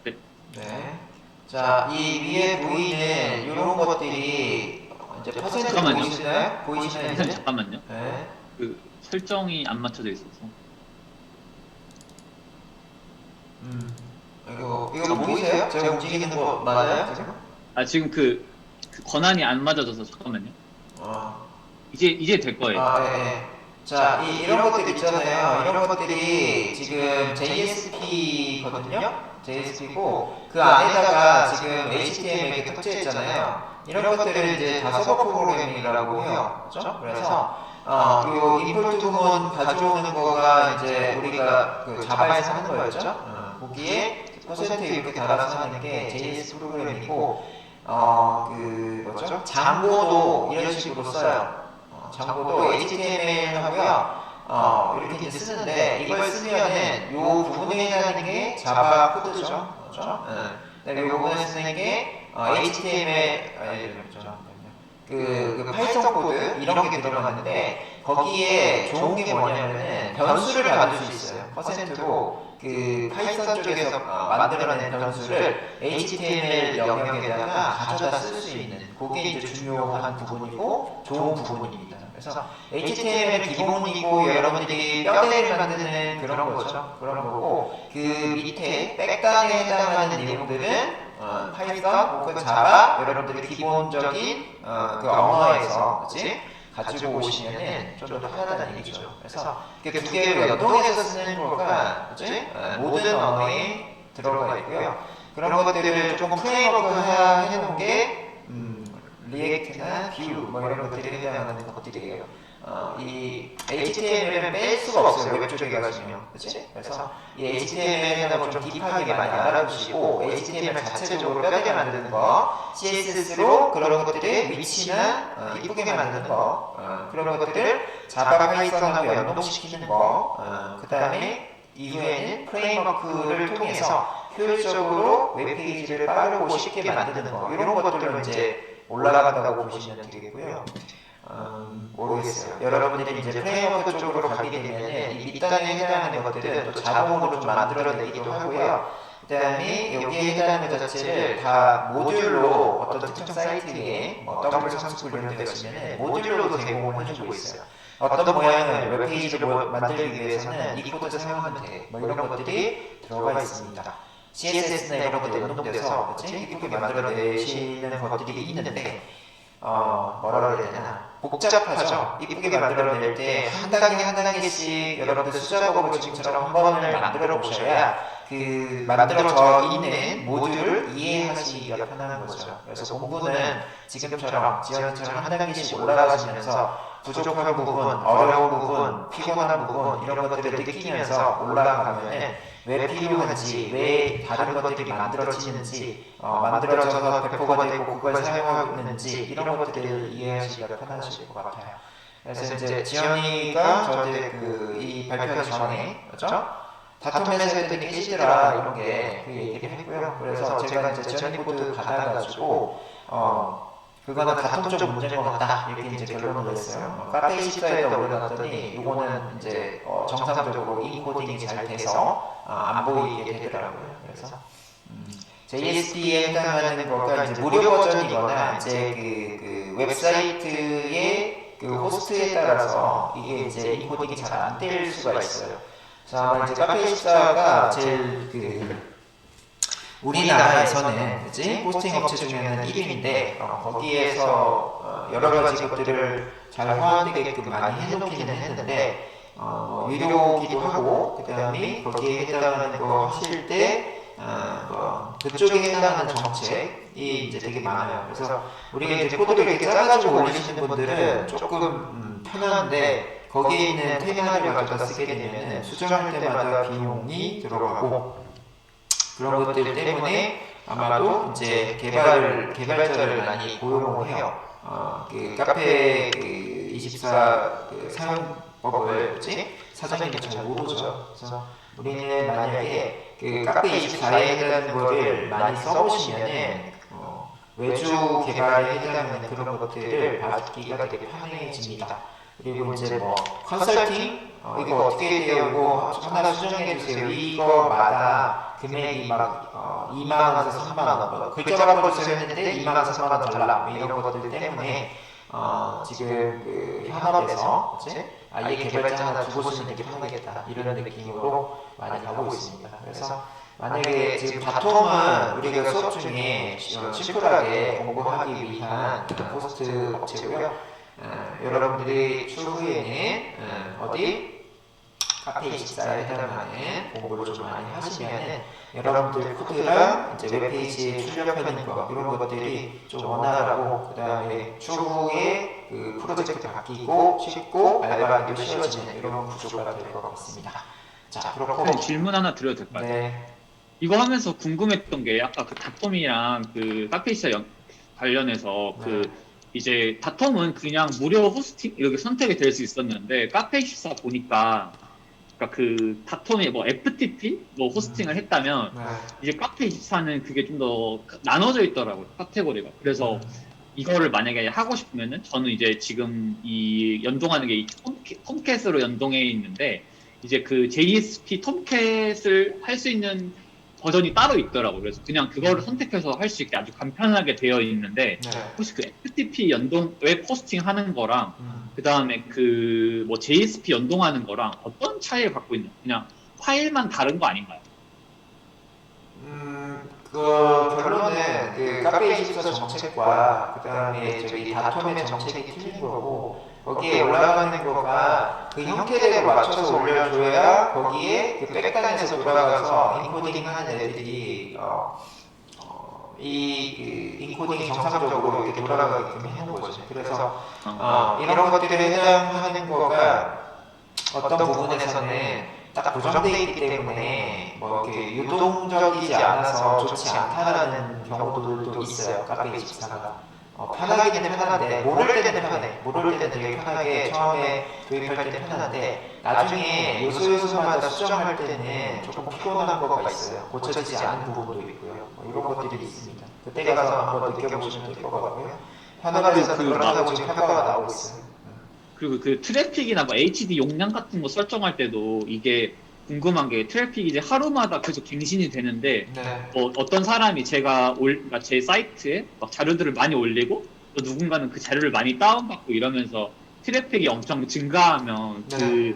네. 네. 자, 이 위에 보이는 이런 것들이 이제 퍼센트 잠깐만요. 보이시나요? 보이시나요? 이제? 잠깐만요. 네. 그 설정이 안 맞춰져 있어서. 이거 보이세요? 제가 움직이는 거 맞아요? 지금? 지금 그 권한이 안 맞아져서 잠깐만요. 이제 될 거예요. 네. 자, 이런 것들 있잖아요. 이런 것들이 지금 JSP거든요. JSP고 그 안에다가 지금 HTML 탑재했잖아요. 이런 것들을 이제 다 서버 프로그래밍이라고 해요. 그렇죠? 그래서 요 임포트 구문 가져오는 거가 이제 우리가 그 자바에서 하는 거였죠. 거기에 퍼센트 이렇게 달아서 하는 게 JS 프로그램이고 그 뭐죠? 장고도 이런 식으로 써요. 장고도 HTML하고요. 이렇게 이제 쓰는데 이걸 쓰면은 요 부분에 해당하는 게 자바 코드죠. 그렇죠? 요 부분에 쓰는 게 HTML 그 파이썬 코드 이런 게 들어가는데 거기에 좋은 게 뭐냐면은 변수를 받을 수 있어요. 퍼센트로 그 파이썬 쪽에서 만들어낸 변수를 HTML 영역에다가 가져다 쓸 수 있는 그게 이제 중요한 부분이고 좋은 부분입니다. 그래서 HTML 기본이고 여러분들이 뼈대를 만드는 그런 거죠. 그런 거고 그 밑에 백단에 해당하는 내용들은 파이썬 혹은 자바 여러분들이 기본적인 그 언어에서 그치? 가지고 오시면은 좀 더 편하다는 얘기죠. 그래서 그 두 개를 연동해서 쓰는 거가 그치? 모든 언어에 들어가 있고요. 그런 것들을 조금 프레임워크 해놓은 게 리액트나 뷰 뭐 이런 것들이 해당하는 것들이에요. 이 HTML은 뺄 수가 없어요. 웹 쪽에 가시면. 그치? 그래서 이 HTML을 좀 딥하게 많이 알아두시고 HTML 자체적으로 뼈대게 만드는 거 CSS로 그런 것들의 위치나 이쁘게 만드는 거 그런 것들을 자바 파이썬하고 연동시키는 거 그 다음에 이후에는 프레임워크를 통해서 효율적으로 웹페이지를 빠르고 쉽게 만드는 거 이런 것들로 이제 올라간다고 보시면 되겠고요. 모르겠어요. 여러분들이 이제 프레임워크 쪽으로 가게 되면은 이 밑단에 해당하는 것들은 또 자동으로 좀 만들어내기도 하고요. 그 다음에 여기에 해당하는 것 자체를 다 모듈로 어떤 특정 사이트에 뭐 더블 상습 이런 데가 있으면 모듈로도 제공을 해주고 있어요. 어떤 모양의 웹페이지를 만들기 위해서는 이 코드 사용하면 돼. 뭐 이런 것들이 들어가 있습니다. CSS나 이런 것들 연동돼서 이쁘게 만들어내시는 것들이 있는데 뭐라 그래야 되나 복잡하죠. 이쁘게 만들어낼 때 한 단계 한 단계씩 여러분들 숫자 작업을 지금처럼 한 번을 만들어 보셔야 그 만들어져 있는 모듈을 이해하시기가 편한 거죠. 그래서 공부는 지금처럼 지연처럼 한 단계씩 올라가시면서 부족한 부분, 어려운 부분, 피곤한 부분 이런 것들을 느끼면서 올라가면은 왜 필요한지, 왜 다른 것들이 만들어지는지, 만들어져서 배포가 되고 그걸 사용하고 있는지 이런 것들을 이해하시기가 편하실 것 같아요. 그래서 이제 지연이가 저한테 이 발표 전에 그렇죠? 다툼에서 했더니 깨지더라 이런 게 그 얘기를 했고요. 그래서 제가 이제 지연이 코드 받아가지고 그거는 다툼적 문제인 것 같다 이렇게 이제 결론을 냈어요. 카페 24에다 올려놨더니 이거는 이제 정상적으로 인코딩이 잘 돼서 안 보이게 되더라고요. 그래서 JSP에 해당하는 거가 이제 무료 버전이거나 이제 그 웹사이트의 그 호스트에 따라서 이게 이제 인코딩이 잘 안 될 수가 있어요. 그래서 아마 이제 카페 24가 제일 우리나라에서는 그치? 호스팅 업체 중에는 1위인데 거기에서 여러 가지 것들을 잘 호환되게끔 많이 해놓기는 했는데 유료기도 하고 그 다음에 거기에 해당하는 거 하실 때 그쪽에 해당하는 정책이 이제 되게 많아요. 그래서 우리가 이제 코드를 이렇게 짜가지고 올리시는 분들은 조금 편한데 거기에 있는 테마를 가져다 쓰게 되면 수정할 때마다 비용이 들어가고 그런 것들 때문에 아마도 이제 개발자를 많이 고용을 해요. 그 카페 24 사용법을 사장님이 잘 모르죠. 그래서 우리는 만약에 그 카페 24에 해당하는 거를 많이 써보시면은 외주 개발에 해당하는 그런 것들을 받기가 되게 편해집니다. 그리고 이제 뭐 컨설팅 이거 어떻게 돼요? 이거 하나 수정해 주세요. 이거마다 금액이 막 2만 원에서 3만 원, 글자 바꿔주세요 했는데 2만 원에서 3만 원 달라 이런 것들 때문에 지금 그 현업에서 아예 개발자 하나 두고 쓰는 게 편하겠다 이런 느낌으로 많이 가고 있습니다. 그래서 만약에 지금 바텀은 우리가 수업 중에 심플하게 공부하기 위한 호스트 업체고요. 여러분들이 추후에는 어디 카페 24에 해당하는 공부를 좀 많이 하시면은 여러분들 코드랑 이제 웹페이지에 출력하는 거 이런 것들이 좀 원활하고 그 다음에 추후에 그 프로젝트 바뀌고 쉽고 알바하기도 쉬워지는 이런 구조가 될 것 같습니다. 자, 그렇고 질문 하나 드려도 될까요? 네. 이거 하면서 궁금했던 게 아까 그 다텀이랑 그 카페이사 관련해서 그 이제 다텀은 그냥 무료 호스팅 이렇게 선택이 될 수 있었는데 카페이사 보니까 그러니까 그 다텀에 뭐 FTP 뭐 호스팅을 했다면 이제 카페24는 그게 좀 더 나눠져 있더라고요 카테고리가. 그래서 이거를 만약에 하고 싶으면은 저는 이제 지금 이 연동하는 게 이 톰캣으로 연동해 있는데 이제 그 JSP 톰캣을 할 수 있는 버전이 따로 있더라고요. 그래서 그냥 그거를 선택해서 할 수 있게 아주 간편하게 되어 있는데 네. 혹시 그 FTP 연동 웹 호스팅 하는 거랑 음. 그 다음에 그 뭐 JSP 연동하는 거랑 어떤 차이를 갖고 있나요? 그냥 파일만 다른 거 아닌가요? 그 결론은 그 카페24 정책과 그 다음에 저기 다톰의 정책이 틀린 거고 거기에 올라가는 거가 그 형태대로 맞춰서 올려줘야 거기에 그 백단에서 돌아가서 인코딩 하는 애들이 이 인코딩이 정상적으로 이렇게 돌아가게끔 해놓은 거죠. 그래서 이런 것들에 해당하는 거가 어떤 부분에서는 딱 고정되어 있기 때문에 뭐 이렇게 유동적이지 않아서 좋지 않다라는 경우들도 있어요. 카페24가 편하기는 편한데 모를 때는 편해. 모를 때는 되게 편하게 처음에 도입할 때는 편한데 나중에 요소요소마다 수정할 때는 조금 피곤한 거가 있어요. 고쳐지지 않은 부분도 있고요. 뭐 이런 것들이 있습니다. 그때 가서 한번 느껴보시면 될 것 같고요. 현업에서 그렇다고 지금 평가가 나오고 있어요. 그리고 그 트래픽이나 뭐 HD 용량 같은 거 설정할 때도 이게 궁금한 게 트래픽이 이제 하루마다 계속 갱신이 되는데 네. 어떤 사람이 그러니까 제 사이트에 막 자료들을 많이 올리고 또 누군가는 그 자료를 많이 다운받고 이러면서 트래픽이 엄청 증가하면 네.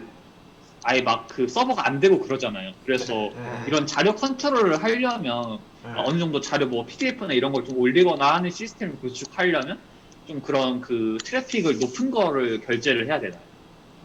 아예 막 그 서버가 안 되고 그러잖아요. 그래서 이런 자료 컨트롤을 하려면 어느 정도 자료 뭐 PDF나 이런 걸 좀 올리거나 하는 시스템을 구축하려면 좀 그런 그 트래픽을 높은 거를 결제를 해야 되나요?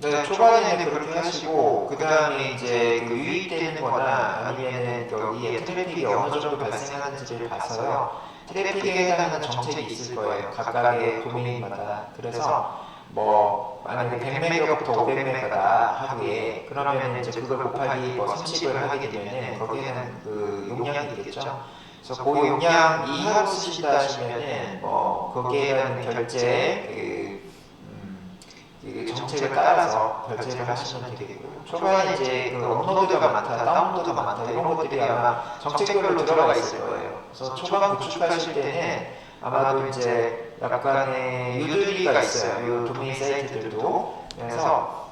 네, 초반에는 그렇게 하시고 그 다음에 이제 그 유입되는 거나 아니면은 여기에 트래픽이 어느 정도 발생하는지를 봐서요. 트래픽에 해당하는 정책이 있을 거예요. 각각의 도메인마다. 그래서 뭐 만약에 100메가부터 500메가다 하루에 그러면 이제 그걸 곱하기 뭐 30을 하게 되면은 거기에는 그 용량이 있겠죠. 그래서 그 용량 이하로 쓰신다 하시면은 뭐 거기에 대한 결제 그 정책을 따라서 결제를 하시면 되겠고요. 초반에 이제 그 업로드가 많다, 다운로드가 많다 이런 것들이 아마 정책별로 들어가 있을 거예요. 그래서 초반 구축하실 때는 아마도 이제 약간의 유도리가 있어요. 이 도메인 사이트들도. 그래서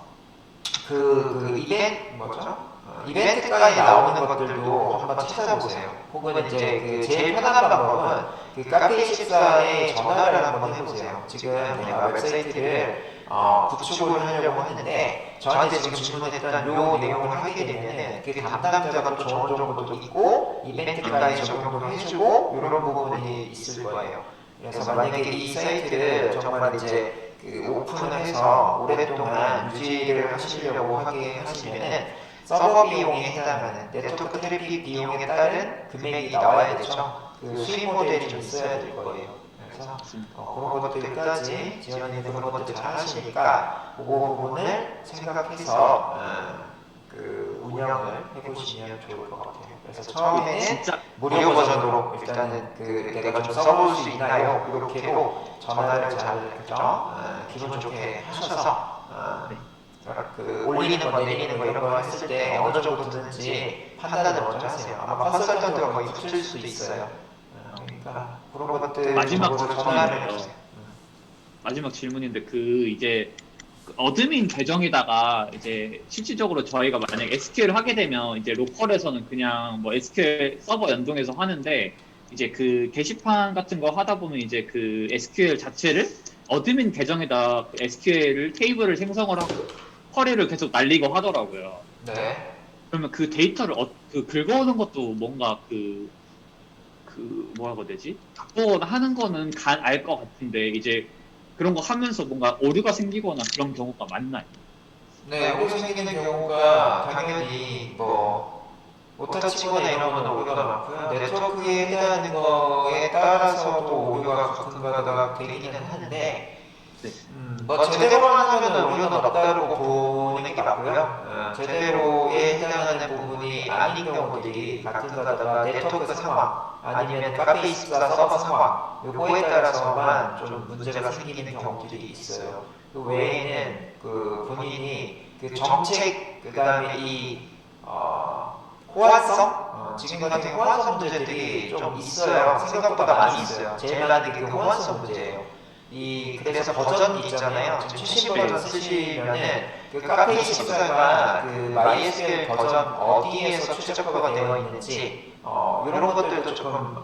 그 이벤트 뭐죠? 이벤트가에 나오는 것들도 한번 찾아보세요. 혹은 이제 그 제일 편한 방법은 그 카페24에 전화를 한번 해보세요. 지금 내가 웹사이트를 구축을 하려고 하는데 저한테 지금 질문했던 요 내용을 하게 되면은 그 담당자가 또 좋은 정보도 있고 이벤트까지 적용도 해주고 이런 부분이 있을 거예요. 그래서 만약에 이 사이트를 정말 이제 그 오픈을 해서 오랫동안 유지를 하시려고 하게 하시면은 서버 비용에 해당하는 네트워크 트래픽 비용에 따른 금액이 나와야 되죠. 그 수익 모델이 좀 있어야 될 거예요. 그래서 그런 것들까지 지원이 그런 것들 잘 하시니까 그 부분을 생각해서 그 운영을 해보시면 좋을 것 같아요. 그래서 처음에는 무료 버전으로 일단은 그 내가 좀 써볼 수 있나요? 이렇게로 전화를 잘 기분 좋게 하셔서 그 올리는 거 내리는 거 이런 거 했을 때 어느 정도 드는지 판단을 먼저 하세요. 아마 컨설턴트가 거의 붙을 수도 있어요. 그러니까 그런 것들 마지막 전화를 해주세요. 마지막 질문인데 이제 그 어드민 계정에다가 이제 실질적으로 저희가 만약 SQL 하게 되면 이제 로컬에서는 그냥 뭐 SQL 서버 연동해서 하는데 이제 그 게시판 같은 거 하다 보면 이제 그 SQL 자체를 어드민 계정에다 그 SQL 테이블을 생성을 하고 쿼리를 계속 날리고 하더라고요. 네. 그러면 그 데이터를 그 긁어오는 것도 뭔가 뭐라고 해야 되지? 바꾸거나 하는 거는 알 것 같은데 이제 그런 거 하면서 뭔가 오류가 생기거나 그런 경우가 많나요? 네, 오류 생기는 경우가 당연히 뭐 오타 치거나 이런 거는 오류가 많고요. 네트워크에 해당하는 거에 따라서도 오류가 가끔가다가 되기는 하는데 네. 뭐 제대로 하면 오류는 없다고 보는 게 맞고요. 제대로에 해당하는 부분이 아닌 경우들이 가끔 가다가 네트워크 상황 아니면 카페24 서버 상황 요거에 따라서만 좀 문제가 생기는 경우들이 있어요. 그 외에는 그 본인이 그 정책 그 다음에 이 호환성 지금 같은 호환성 문제들이 좀 있어요. 생각보다 많이 있어요. 제일 많은 게 그 호환성 문제예요. 그래서 버전이 있잖아요. 지금 최신 버전 쓰시면은 그 카페24가 그 MySQL 버전 어디에서 최적화가 되어 있는지 이런 것들도 조금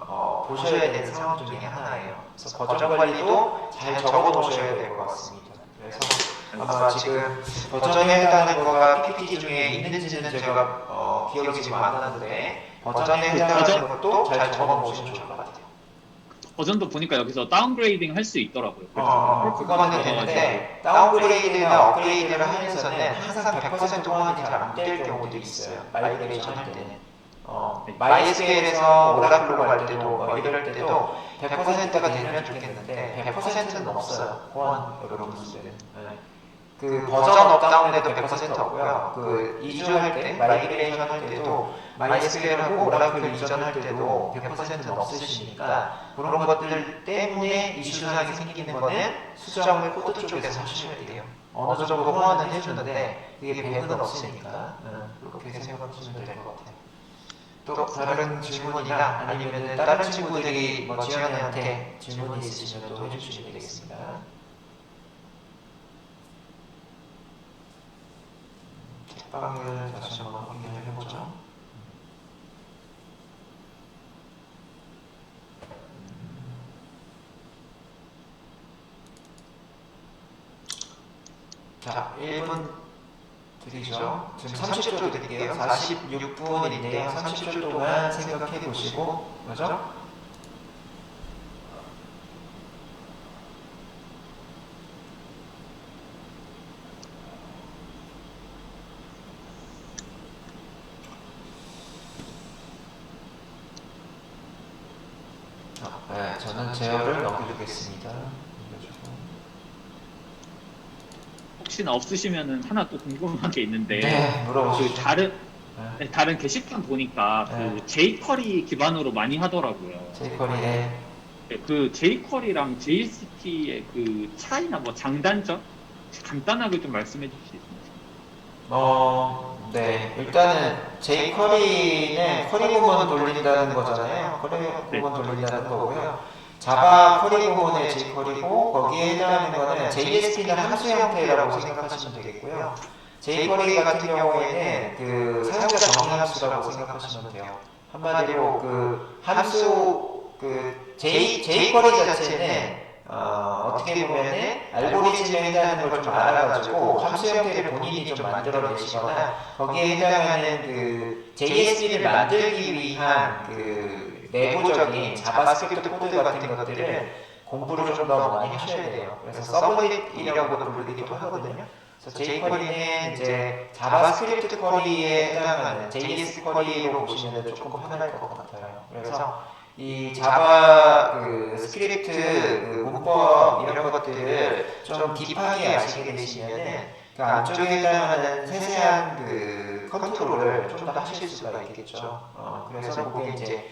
보셔야 되는 상황 중에 하나예요. 그래서 버전 관리도 잘 적어 놓으셔야 될 것 같습니다. 그래서 아마 지금 버전에 해당하는 거가 PPT 중에 있는지는 제가 기억이 지금 안 나는데 버전에 해당하는 것도 잘 적어 놓으시면 좋을 것 같아요. 버전도 보니까 여기서 다운그레이딩 할 수 있더라고요. 그거는 되는데 다운그레이드나 업그레이드를 하면서는 항상 100% 호환이 잘 안 될 경우도 있어요. 마이그레이션 할 때는. MySQL에서 오라클로 갈 때도 이럴 때도 100%가 되면 좋겠는데 100%는 없어요. 호환 여러분들은. 그 버전 업다운에도 100% 없고요. 그 이주할 때, 마이그레이션 할 때도 MySQL하고 오라클 이전할 때도 100%는 없으시니까 그런 것들 때문에 이슈상이 생기는 거는 수정을 코드 쪽에서 하시면 돼요. 어느 정도 호환은 해주는데 이게 100은 없으니까 그렇게 생각하시면 될 것 같아요. 또 다른 질문이나 아니면 다른 친구들이 뭐 지연이한테 질문이 있으시면 또 해주시면 되겠습니다. 책방을 다시 한번 확인을 해보죠. 자, 1분 드리죠. 지금 30초 드릴게요. 46분인데요. 30초 동안 생각해 보시고, 그죠? 네, 저는 제어를 넘겨주겠습니다. 혹시나 없으시면은 하나 또 궁금한 게 있는데 네, 물어보시죠. 다른 게시판 보니까 그 jQuery 기반으로 많이 하더라고요. jQuery 그 jQuery랑 JSP의 그 차이나 뭐 장단점 간단하게 좀 말씀해 주실 수 있나요? 네. 일단은 jQuery는 쿼리 부분 돌린다는 거잖아요. 쿼리 부분 돌린다는 거고요. 자바 쿼리 부분의 jQuery고 거기에 해당하는 거는 JSP는 함수 형태라고 생각하시면 되겠고요. jQuery 같은 경우에는 그 사용자 정의 함수라고 생각하시면 돼요. 한마디로 그 함수 jQuery 자체는 어떻게 보면은 알고리즘에 해당하는 걸 좀 알아가지고 함수 형태를 본인이 좀 만들어내시거나 거기에 해당하는 그 JSP를 만들기 위한 그 내부적인 자바스크립트 코드 같은 것들을 공부를 좀 더 많이 하셔야 돼요. 그래서 서브넷이라고도 부르기도 하거든요. 그래서 jQuery는 이제 자바스크립트 쿼리에 해당하는 JS 쿼리로 보시면 조금 편할 것 같아요. 그래서 이 자바 그 스크립트 그 문법 이런 것들을 좀 딥하게 아시게 되시면은 그 안쪽에 해당하는 세세한 그 컨트롤을 좀 더 하실 수가 있겠죠. 그래서 그게 이제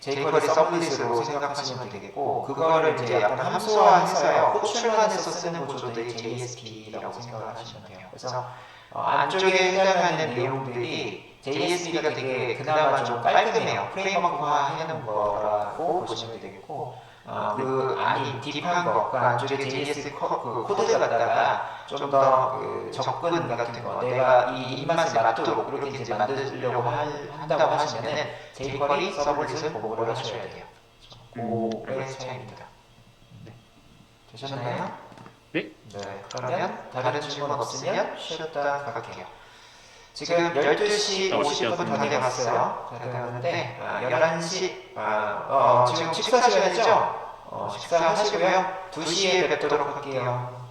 jQuery 서블릿으로 생각하시면 되겠고 그거를 이제 약간 함수화해서요 호출만해서 쓰는 구조들이 JSP라고 생각을 하시면 돼요. 그래서 안쪽에 해당하는 내용들이 JSP가 되게 그나마 좀 깔끔해요. 프레임워크화 해놓은 거라고 보시면 되겠고 그 안이 딥한 거, 그 안쪽에 JS 그 코드 갖다가 좀 더 그 접근 같은 거 내가 이 입맛에 맞도록 그렇게 이제 만들려고 한다고 하시면은 jQuery 서블릿을 공부를 하셔야 돼요. 그거의 차이입니다. 네. 되셨나요? 네? 네. 그러면 다른 질문 없으면 쉬었다 갈게요. 지금 12시 50분 다 돼갔어요. 다 돼갔는데 11시 지금 식사 시간이죠? 식사하시고요. 2시에 뵙도록 할게요.